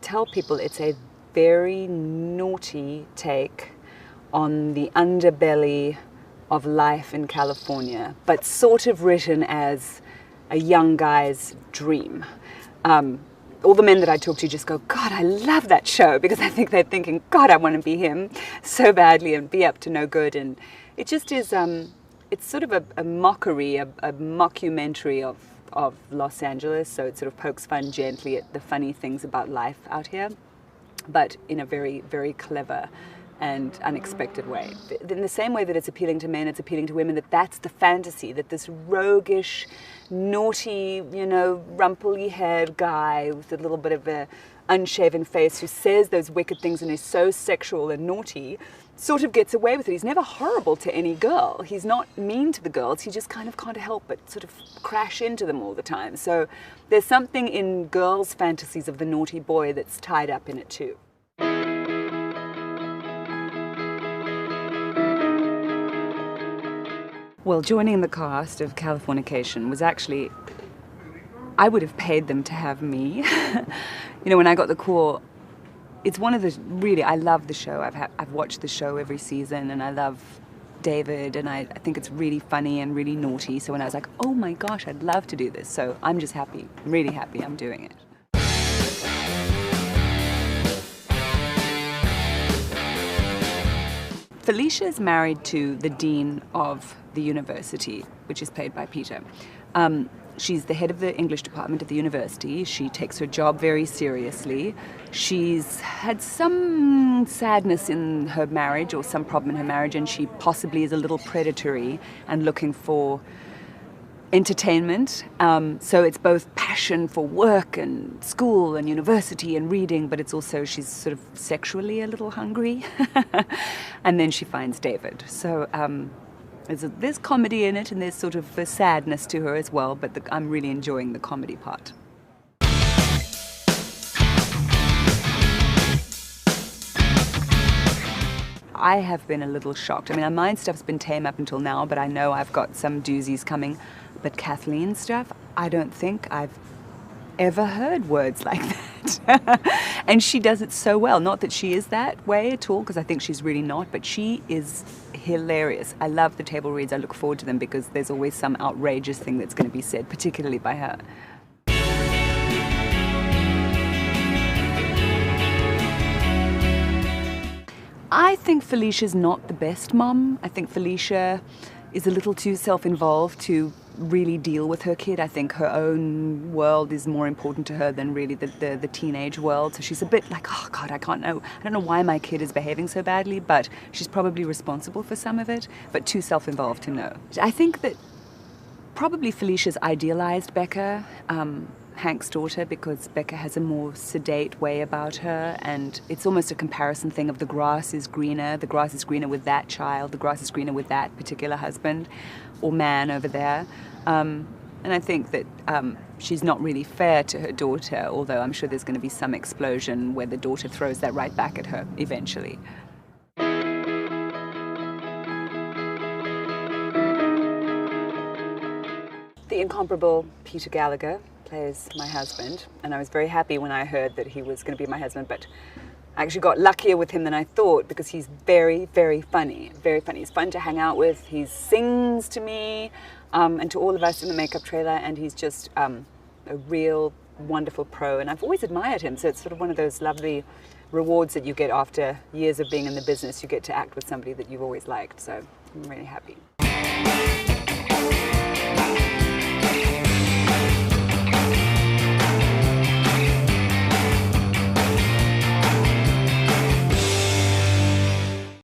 tell people it's a very naughty take on the underbelly of life in California, but sort of written as a young guy's dream. All the men that I talk to just go, God, I love that show, because I think they're thinking, God, I want to be him so badly and be up to no good. And it just is, it's sort of a mockery, a mockumentary of Los Angeles. So it sort of pokes fun gently at the funny things about life out here, but in a very, very clever and unexpected way. In the same way that it's appealing to men, it's appealing to women, that's the fantasy, that this roguish, naughty, rumply haired guy with a little bit of a unshaven face who says those wicked things and is so sexual and naughty sort of gets away with it. He's never horrible to any girl. He's not mean to the girls. He just kind of can't help but sort of crash into them all the time. So there's something in girls' fantasies of the naughty boy that's tied up in it too. Well, joining the cast of Californication was actually, I would have paid them to have me. When I got the call, it's one of the, really, I love the show. I've watched the show every season, and I love David, and I think it's really funny and really naughty. So when I was like, oh my gosh, I'd love to do this. So I'm just happy, really happy I'm doing it. Felicia is married to the dean of the university, which is played by Peter. She's the head of the English department at the university. She takes her job very seriously. She's had some sadness in her marriage, or some problem in her marriage, and she possibly is a little predatory and looking for entertainment. So it's both passion for work and school and university and reading, but it's also she's sort of sexually a little hungry. And then she finds David. So there's comedy in it, and there's sort of a sadness to her as well, but I'm really enjoying the comedy part. I have been a little shocked. I mean, my stuff's been tame up until now, but I know I've got some doozies coming. But Kathleen's stuff, I don't think I've ever heard words like that. And she does it so well. Not that she is that way at all, because I think she's really not, but she is hilarious. I love the table reads. I look forward to them because there's always some outrageous thing that's going to be said, particularly by her. I think Felicia's not the best mom. I think Felicia is a little too self-involved to really deal with her kid. I think her own world is more important to her than really the teenage world. So she's a bit like, oh God, I don't know why my kid is behaving so badly, but she's probably responsible for some of it, but too self-involved to know. I think that probably Felicia's idealized Becca, Hank's daughter, because Becca has a more sedate way about her, and it's almost a comparison thing of the grass is greener with that child, the grass is greener with that particular husband or man over there. And I think that she's not really fair to her daughter, although I'm sure there's going to be some explosion where the daughter throws that right back at her eventually. The incomparable Peter Gallagher plays my husband, and I was very happy when I heard that he was going to be my husband, but I actually got luckier with him than I thought, because he's very, very funny. Very funny. He's fun to hang out with. He sings to me and to all of us in the makeup trailer, and he's just a real wonderful pro, and I've always admired him, so it's sort of one of those lovely rewards that you get after years of being in the business. You get to act with somebody that you've always liked, so I'm really happy.